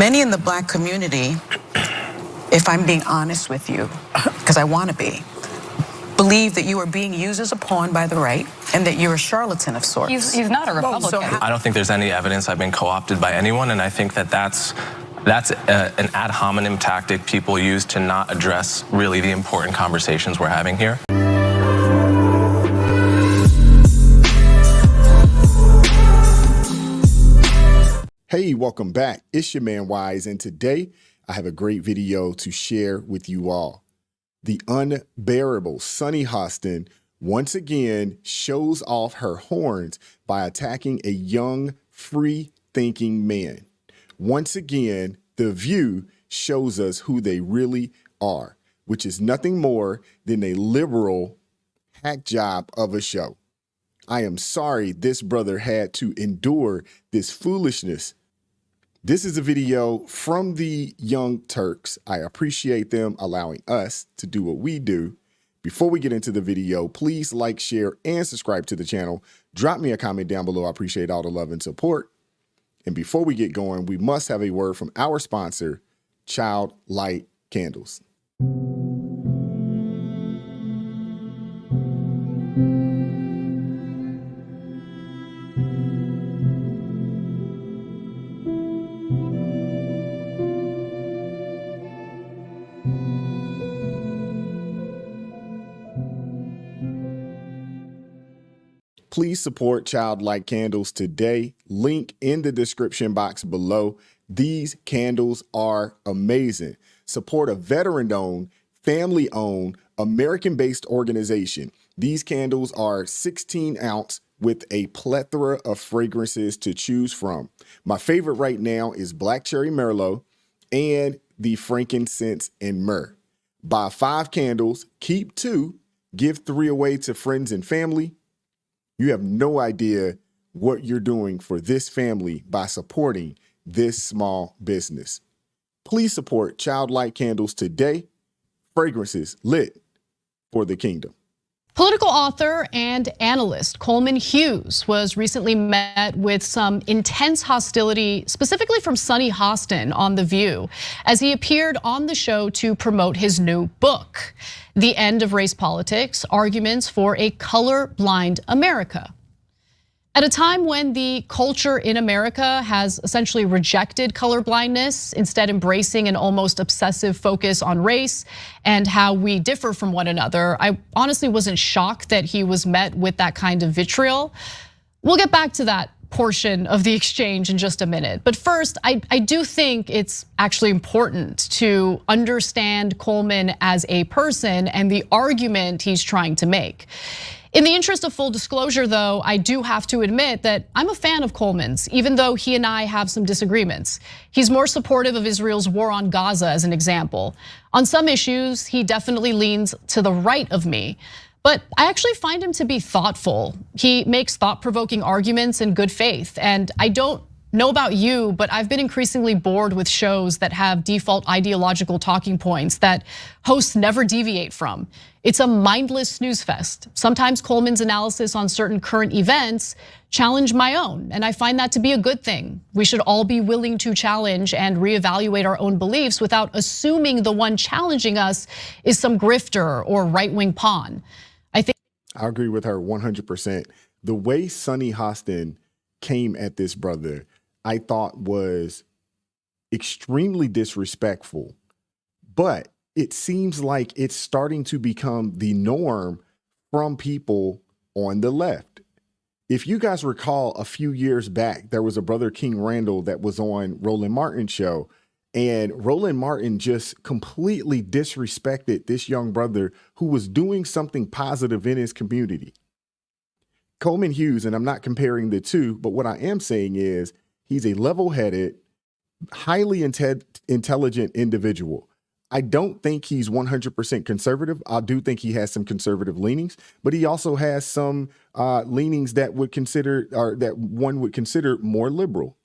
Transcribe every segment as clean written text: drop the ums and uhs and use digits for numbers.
Many in the Black community, if I'm being honest with you, because I want to be, believe that you are being used as a pawn by the right and that you're a charlatan of sorts. He's not a Republican. I don't think there's any evidence I've been co-opted by anyone, and I think that that's an ad hominem tactic people use to not address really the important conversations we're having here. Hey, welcome back. It's your man Wise, and today I have a great video to share with you all. The unbearable Sonny Hostin once again shows off her horns by attacking a young, free-thinking man. Once again, The View shows us who they really are, which is nothing more than a liberal hack job of a show. I am sorry this brother had to endure this foolishness. This is a video from the Young Turks. I appreciate them allowing us to do what we do. Before we get into the video, please like, share, and subscribe to the channel. Drop me a comment down below. I appreciate all the love and support. And before we get going, we must have a word from our sponsor, Child Light Candles. Please support Child Light Candles today. Link in the description box below. These candles are amazing. Support a veteran-owned, family-owned, American-based organization. These candles are 16-ounce with a plethora of fragrances to choose from. My favorite right now is Black Cherry Merlot and the frankincense and myrrh. Buy 5 candles, keep 2, give 3 away to friends and family. You have no idea what you're doing for this family by supporting this small business. Please support Child Light Candles today. Fragrances lit for the kingdom. Political author and analyst Coleman Hughes was recently met with some intense hostility, specifically from Sonny Hostin on The View, as he appeared on the show to promote his new book, The End of Race Politics: Arguments for a Colorblind America. At a time when the culture in America has essentially rejected colorblindness, instead embracing an almost obsessive focus on race and how we differ from one another, I honestly wasn't shocked that he was met with that kind of vitriol. We'll get back to that portion of the exchange in just a minute. But first, I do think it's actually important to understand Coleman as a person and the argument he's trying to make. In the interest of full disclosure, though, I do have to admit that I'm a fan of Coleman's, even though he and I have some disagreements. He's more supportive of Israel's war on Gaza, as an example. On some issues, he definitely leans to the right of me. But I actually find him to be thoughtful. He makes thought-provoking arguments in good faith. And I don't know about you, but I've been increasingly bored with shows that have default ideological talking points that hosts never deviate from. It's a mindless snooze fest. Sometimes Coleman's analysis on certain current events challenge my own, and I find that to be a good thing. We should all be willing to challenge and reevaluate our own beliefs without assuming the one challenging us is some grifter or right-wing pawn. I agree with her 100%. The way Sonny Hostin came at this brother, I thought was extremely disrespectful, but it seems like it's starting to become the norm from people on the left. If you guys recall, a few years back, there was a brother King Randall that was on Roland Martin's show, and Roland Martin just completely disrespected this young brother who was doing something positive in his community. Coleman Hughes, and I'm not comparing the two, but what I am saying is he's a level-headed, highly intelligent individual. I don't think he's 100% conservative. I do think he has some conservative leanings, but he also has some leanings that one would consider more liberal.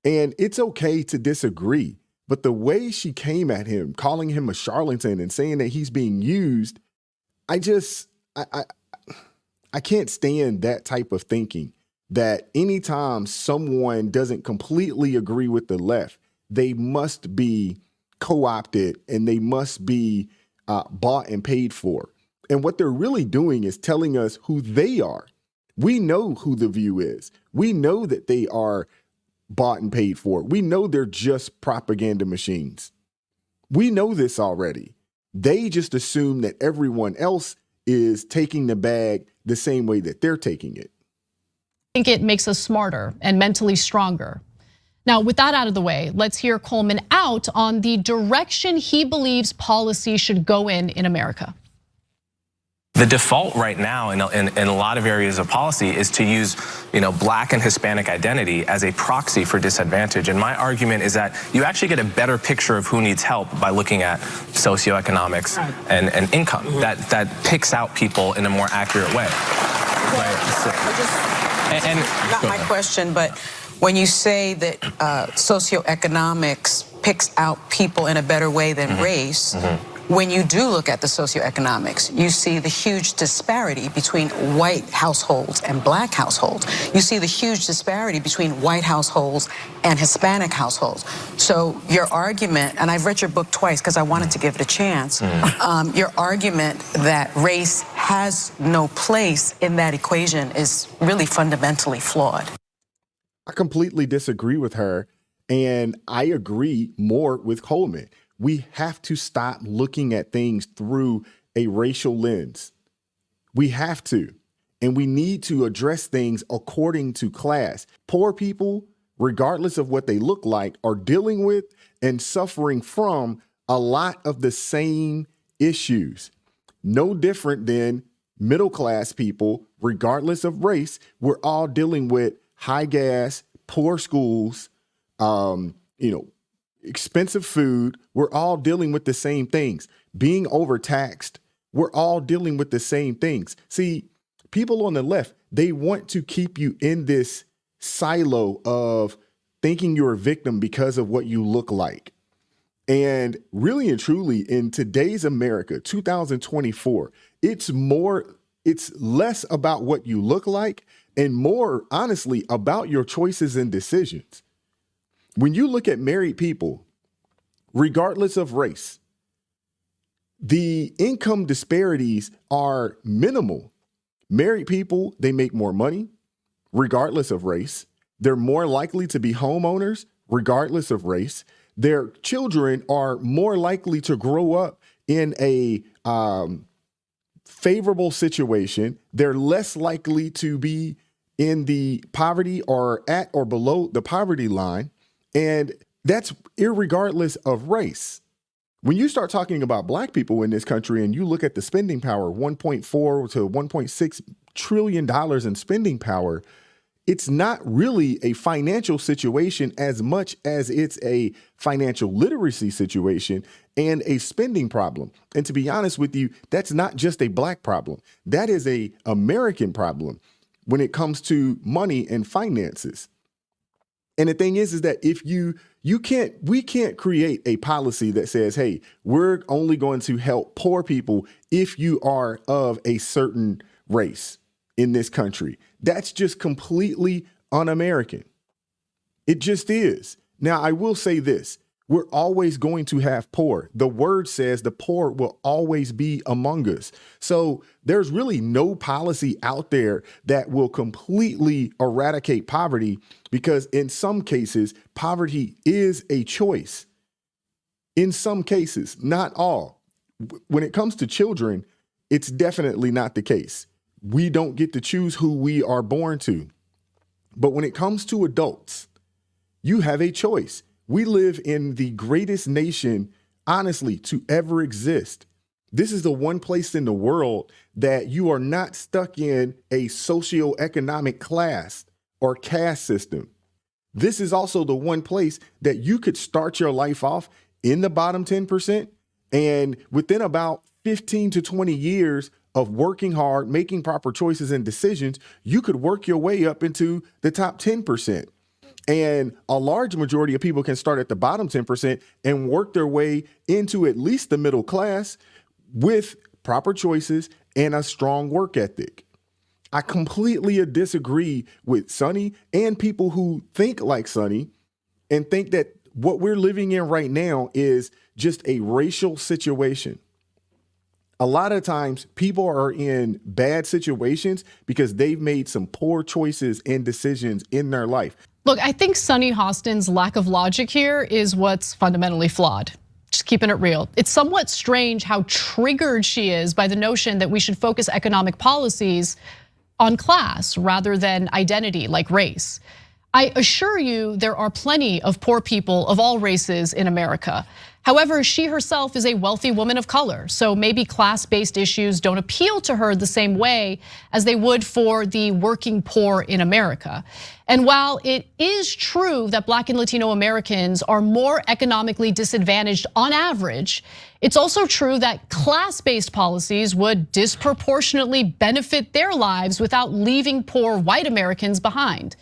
And it's okay to disagree, but the way she came at him, calling him a charlatan and saying that he's being used, I can't stand that type of thinking, that anytime someone doesn't completely agree with the left, they must be co-opted and they must be bought and paid for. And what they're really doing is telling us who they are. We know who The View is. We know that they are bought and paid for. We know they're just propaganda machines. We know this already. They just assume that everyone else is taking the bag the same way that they're taking it. I think it makes us smarter and mentally stronger. Now, with that out of the way, let's hear Coleman out on the direction he believes policy should go in America. The default right now in a lot of areas of policy is to use, Black and Hispanic identity as a proxy for disadvantage. And my argument is that you actually get a better picture of who needs help by looking at socioeconomics and income. That picks out people in a more accurate way. Not my question, but when you say that socioeconomics picks out people in a better way than race, when you do look at the socioeconomics, you see the huge disparity between white households and Black households. You see the huge disparity between white households and Hispanic households. So your argument, and I've read your book twice because I wanted to give it a chance, your argument that race has no place in that equation is really fundamentally flawed. I completely disagree with her, and I agree more with Coleman. We have to stop looking at things through a racial lens. We have to. And we need to address things according to class. Poor people, regardless of what they look like, are dealing with and suffering from a lot of the same issues. No different than middle class people, regardless of race. We're all dealing with high gas, poor schools, expensive food. We're all dealing with the same things. Being overtaxed, we're all dealing with the same things. See, people on the left, they want to keep you in this silo of thinking you're a victim because of what you look like. And really and truly, in today's America, 2024, it's less about what you look like and more, honestly, about your choices and decisions. When you look at married people, regardless of race, the income disparities are minimal. Married people, they make more money, regardless of race. They're more likely to be homeowners, regardless of race. Their children are more likely to grow up in a favorable situation. They're less likely to be in the poverty or at or below the poverty line. And that's irregardless of race. When you start talking about Black people in this country and you look at the spending power, $1.4 to $1.6 trillion in spending power, it's not really a financial situation as much as it's a financial literacy situation and a spending problem. And to be honest with you, that's not just a Black problem. That is an American problem when it comes to money and finances. And the thing is that if we can't create a policy that says, hey, we're only going to help poor people if you are of a certain race in this country. That's just completely un-American. It just is. Now, I will say this. We're always going to have poor. The word says the poor will always be among us. So there's really no policy out there that will completely eradicate poverty because in some cases, poverty is a choice. In some cases, not all. When it comes to children, it's definitely not the case. We don't get to choose who we are born to. But when it comes to adults, you have a choice. We live in the greatest nation, honestly, to ever exist. This is the one place in the world that you are not stuck in a socioeconomic class or caste system. This is also the one place that you could start your life off in the bottom 10%. And within about 15 to 20 years of working hard, making proper choices and decisions, you could work your way up into the top 10%. And a large majority of people can start at the bottom 10% and work their way into at least the middle class with proper choices and a strong work ethic. I completely disagree with Sonny and people who think like Sonny and think that what we're living in right now is just a racial situation. A lot of times people are in bad situations because they've made some poor choices and decisions in their life. Look, I think Sonny Hostin's lack of logic here is what's fundamentally flawed. Just keeping it real. It's somewhat strange how triggered she is by the notion that we should focus economic policies on class rather than identity like race. I assure you there are plenty of poor people of all races in America. However, she herself is a wealthy woman of color, so maybe class-based issues don't appeal to her the same way as they would for the working poor in America. And while it is true that Black and Latino Americans are more economically disadvantaged on average, it's also true that class-based policies would disproportionately benefit their lives without leaving poor white Americans behind.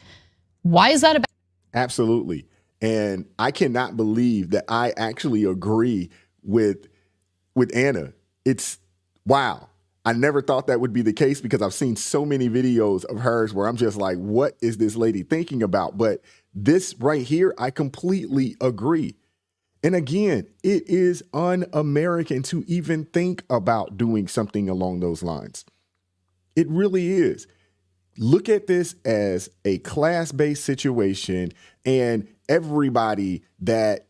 Why is that about? Absolutely. And I cannot believe that I actually agree with Anna. It's wow. I never thought that would be the case because I've seen so many videos of hers where I'm just like, what is this lady thinking about? But this right here, I completely agree. And again, it is un-American to even think about doing something along those lines. It really is. Look at this as a class-based situation, and everybody that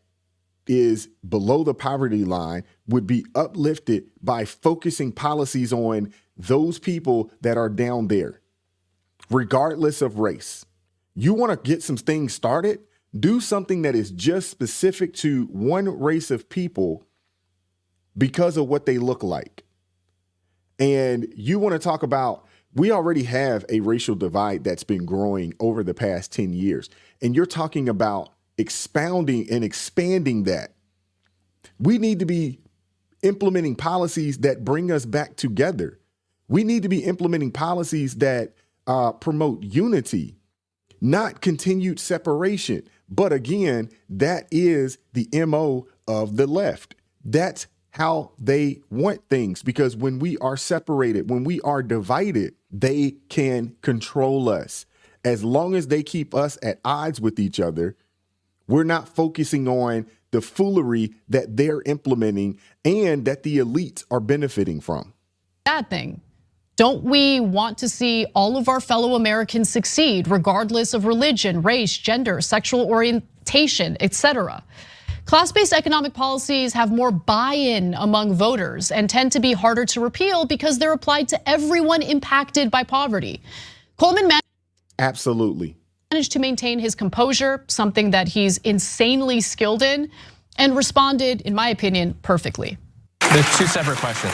is below the poverty line would be uplifted by focusing policies on those people that are down there, regardless of race. You want to get some things started? Do something that is just specific to one race of people because of what they look like. And you want to talk about, we already have a racial divide that's been growing over the past 10 years. And you're talking about expounding and expanding that. We need to be implementing policies that bring us back together. We need to be implementing policies that promote unity, not continued separation. But again, that is the MO of the left. That's how they want things, because when we are separated, when we are divided, they can control us. As long as they keep us at odds with each other, we're not focusing on the foolery that they're implementing and that the elites are benefiting from. Bad thing. Don't we want to see all of our fellow Americans succeed, regardless of religion, race, gender, sexual orientation, etc.? Class-based economic policies have more buy-in among voters and tend to be harder to repeal because they're applied to everyone impacted by poverty. Coleman absolutely managed to maintain his composure, something that he's insanely skilled in, and responded, in my opinion, perfectly. There's two separate questions.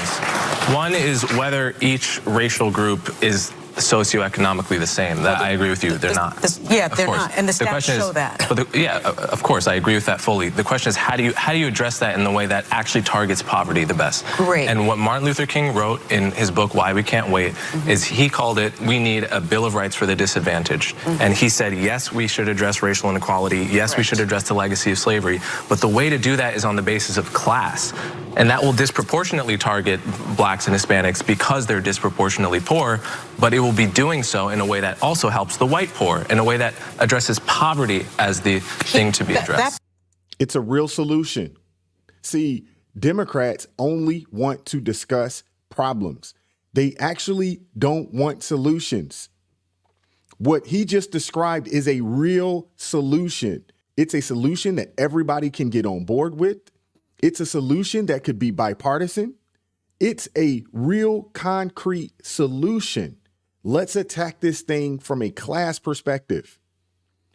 One is whether each racial group is socioeconomically the same. That I agree with you. They're not. Yeah, they're not, and the stats show that. But yeah, of course, I agree with that fully. The question is, how do you address that in the way that actually targets poverty the best? Great. And what Martin Luther King wrote in his book, Why We Can't Wait, is he called it, we need a Bill of Rights for the disadvantaged. And he said, yes, we should address racial inequality. Yes, we should address the legacy of slavery. But the way to do that is on the basis of class. And that will disproportionately target blacks and Hispanics because they're disproportionately poor, but it will be doing so in a way that also helps the white poor, in a way that addresses poverty as the thing to be addressed. It's a real solution. See, Democrats only want to discuss problems. They actually don't want solutions. What he just described is a real solution. It's a solution that everybody can get on board with. It's a solution that could be bipartisan. It's a real concrete solution. Let's attack this thing from a class perspective.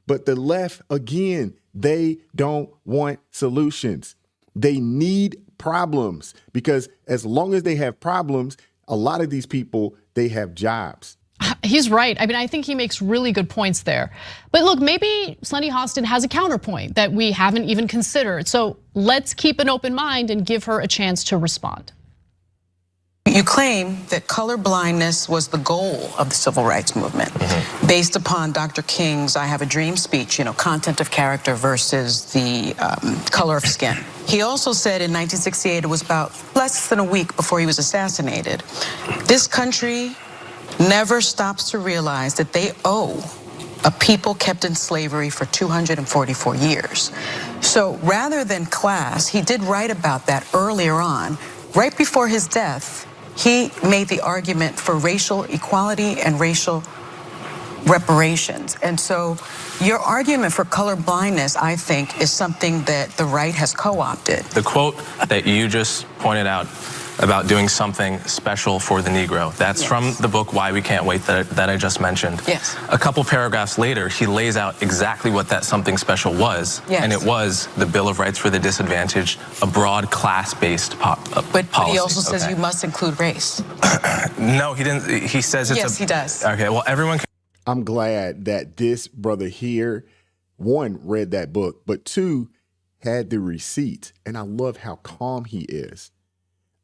But the left, again, they don't want solutions. They need problems, because as long as they have problems, a lot of these people, they have jobs. He's right. I mean, I think he makes really good points there. But look, maybe Sonny Hostin has a counterpoint that we haven't even considered. So let's keep an open mind and give her a chance to respond. You claim that color blindness was the goal of the civil rights movement, based upon Dr. King's I Have a Dream speech, content of character versus the color of skin. He also said in 1968, it was about less than a week before he was assassinated, this country never stops to realize that they owe a people kept in slavery for 244 years. So rather than class, he did write about that earlier on. Right before his death, he made the argument for racial equality and racial reparations. And so your argument for color blindness, I think, is something that the right has co-opted. The quote that you just pointed out about doing something special for the Negro, that's from the book Why We Can't Wait that I just mentioned. Yes. A couple paragraphs later, he lays out exactly what that something special was, and it was the Bill of Rights for the Disadvantaged, a broad class-based policy. But he also says you must include race. No, he didn't. He says it's Yes, he does. Okay, well, everyone can. I'm glad that this brother here, one, read that book, but two, had the receipt. And I love how calm he is.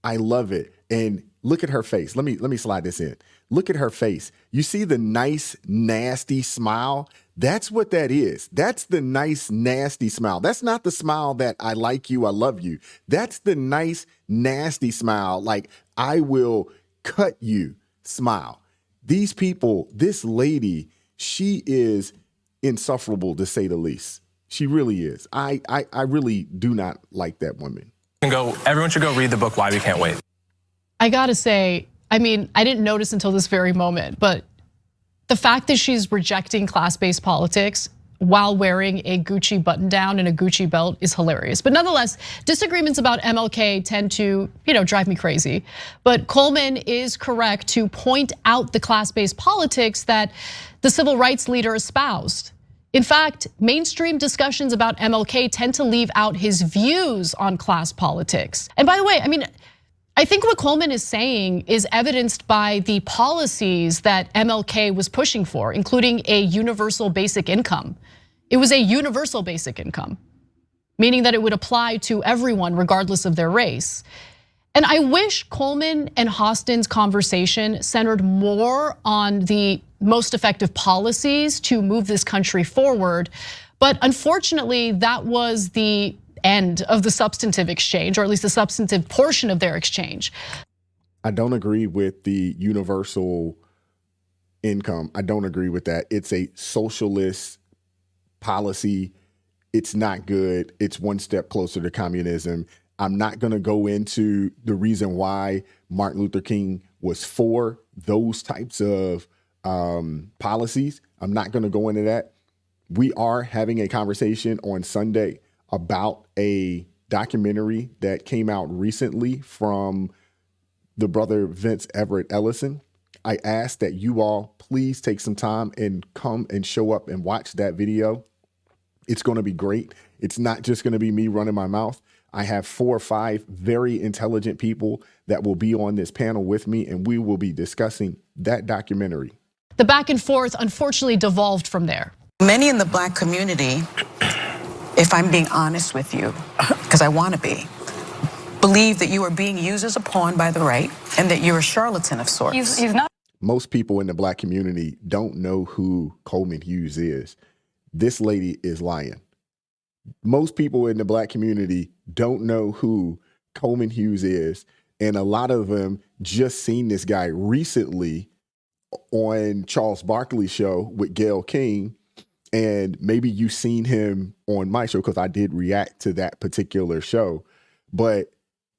I love it. And look at her face. Let me slide this in. Look at her face. You see the nice, nasty smile? That's what that is. That's the nice, nasty smile. That's not the smile that I like you, I love you. That's the nice, nasty smile, like I will cut you smile. These people, this lady, she is insufferable to say the least. She really is. I really do not like that woman. Everyone should go read the book Why We Can't Wait. I gotta say, I mean, I didn't notice until this very moment, but the fact that she's rejecting class-based politics while wearing a Gucci button down and a Gucci belt is hilarious. But nonetheless, disagreements about MLK tend to, drive me crazy. But Coleman is correct to point out the class-based politics that the civil rights leader espoused. In fact, mainstream discussions about MLK tend to leave out his views on class politics. And by the way, I think what Coleman is saying is evidenced by the policies that MLK was pushing for, including a universal basic income. It was a universal basic income, meaning that it would apply to everyone regardless of their race. And I wish Coleman and Hostin's conversation centered more on the most effective policies to move this country forward. But unfortunately, that was the end of the substantive exchange, or at least the substantive portion of their exchange. I don't agree with the universal income. I don't agree with that. It's a socialist policy. It's not good. It's one step closer to communism. I'm not going to go into the reason why Martin Luther King was for those types of policies. I'm not going to go into that. We are having a conversation on Sunday about a documentary that came out recently from the brother Vince Everett Ellison. I ask that you all please take some time and come and show up and watch that video. It's going to be great. It's not just going to be me running my mouth. I have 4 or 5 very intelligent people that will be on this panel with me, and we will be discussing that documentary. The back and forth unfortunately devolved from there. Many in the Black community, if I'm being honest with you, because I want to be, believe that you are being used as a pawn by the right and that you're a charlatan of sorts. He's not. Most people in the Black community don't know who Coleman Hughes is. This lady is lying. Most people in the Black community don't know who Coleman Hughes is. And a lot of them just seen this guy recently on Charles Barkley's show with Gayle King. And maybe you've seen him on my show because I did react to that particular show. But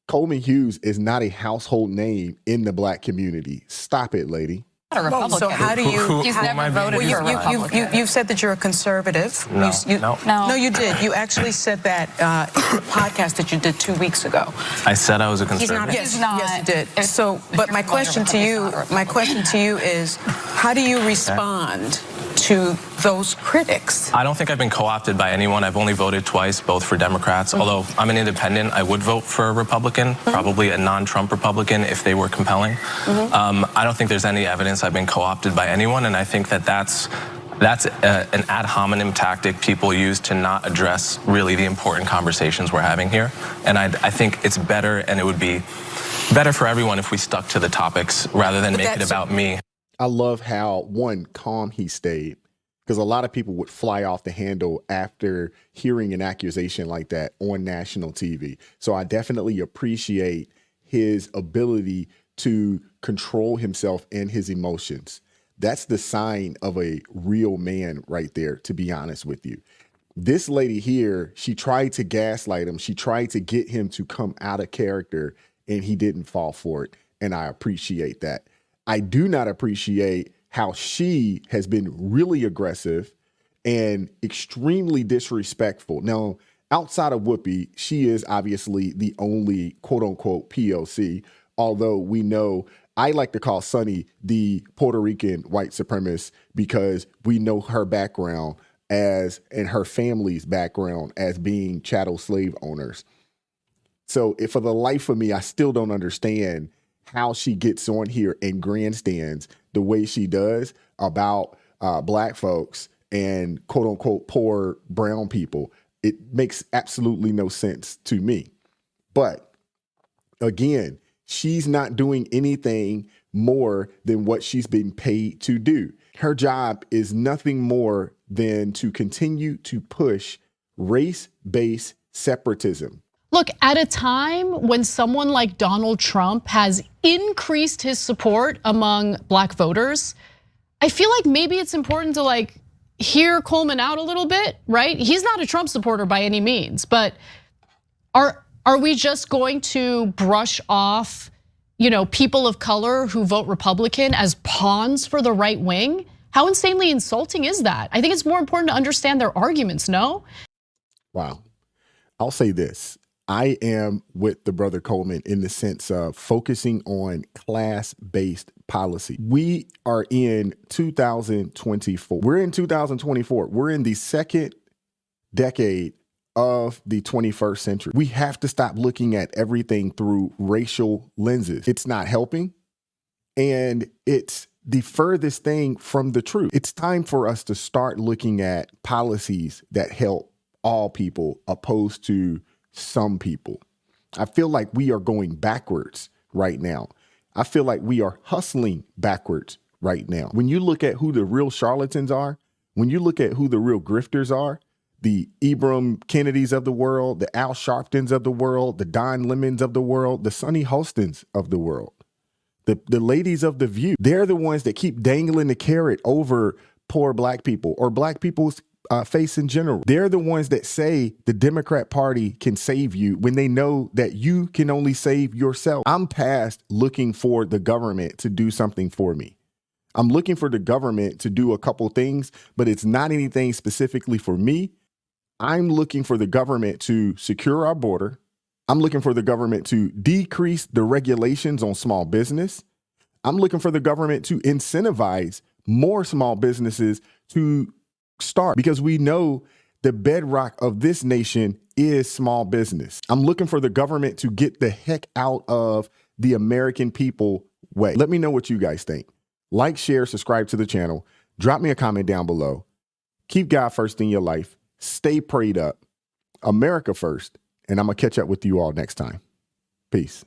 Coleman Hughes is not a household name in the Black community. Stop it, lady. A Republican. So how do you? He's never voted for a Republican. You've said that you're a conservative. No, you did. You actually said that in the podcast that you did 2 weeks ago. I said I was a conservative. Yes, you did. So, but my question to you is, how do you respond to those critics? I don't think I've been co-opted by anyone. I've only voted twice, both for Democrats. Although I'm an independent, I would vote for a Republican, probably a non-Trump Republican if they were compelling. I don't think there's any evidence I've been co-opted by anyone, and I think that that's an ad hominem tactic people use to not address really the important conversations we're having here. And I think it's better, and it would be better for everyone if we stuck to the topics rather than make it about me. I love how, one, calm he stayed, because a lot of people would fly off the handle after hearing an accusation like that on national TV. So I definitely appreciate his ability to control himself and his emotions. That's the sign of a real man right there, to be honest with you. This lady here, she tried to gaslight him. She tried to get him to come out of character, and he didn't fall for it. And I appreciate that. I do not appreciate how she has been really aggressive and extremely disrespectful. Now, outside of Whoopi, she is obviously the only quote unquote POC, although we know I like to call Sonny the Puerto Rican white supremacist because we know her background and her family's background as being chattel slave owners. So if for the life of me, I still don't understand how she gets on here and grandstands the way she does about black folks and quote unquote poor brown people. It makes absolutely no sense to me. But again, she's not doing anything more than what she's been paid to do. Her job is nothing more than to continue to push race-based separatism. Look, at a time when someone like Donald Trump has increased his support among black voters, I feel like maybe it's important to hear Coleman out a little bit, right? He's not a Trump supporter by any means, but are we just going to brush off, people of color who vote Republican as pawns for the right wing? How insanely insulting is that? I think it's more important to understand their arguments, no? Wow. I'll say this. I am with the brother Coleman in the sense of focusing on class-based policy. We are in 2024. We're in 2024. We're in the second decade of the 21st century. We have to stop looking at everything through racial lenses. It's not helping, and it's the furthest thing from the truth. It's time for us to start looking at policies that help all people opposed to some people. I feel like we are going backwards right now. I feel like we are hustling backwards right now. When you look at who the real charlatans are, when you look at who the real grifters are, the Ibram Kennedys of the world, the Al Sharptons of the world, the Don Lemons of the world, the Sonny Hostins of the world, the ladies of The View, they're the ones that keep dangling the carrot over poor black people or black people's face in general. They're the ones that say the Democrat Party can save you when they know that you can only save yourself. I'm past looking for the government to do something for me. I'm looking for the government to do a couple things, but it's not anything specifically for me. I'm looking for the government to secure our border. I'm looking for the government to decrease the regulations on small business. I'm looking for the government to incentivize more small businesses to start, because we know the bedrock of this nation is small business. I'm looking for the government to get the heck out of the American people way. Let me know what you guys think. Like, share, subscribe to the channel. Drop me a comment down below. Keep God first in your life. Stay prayed up. America first. And I'm going to catch up with you all next time. Peace.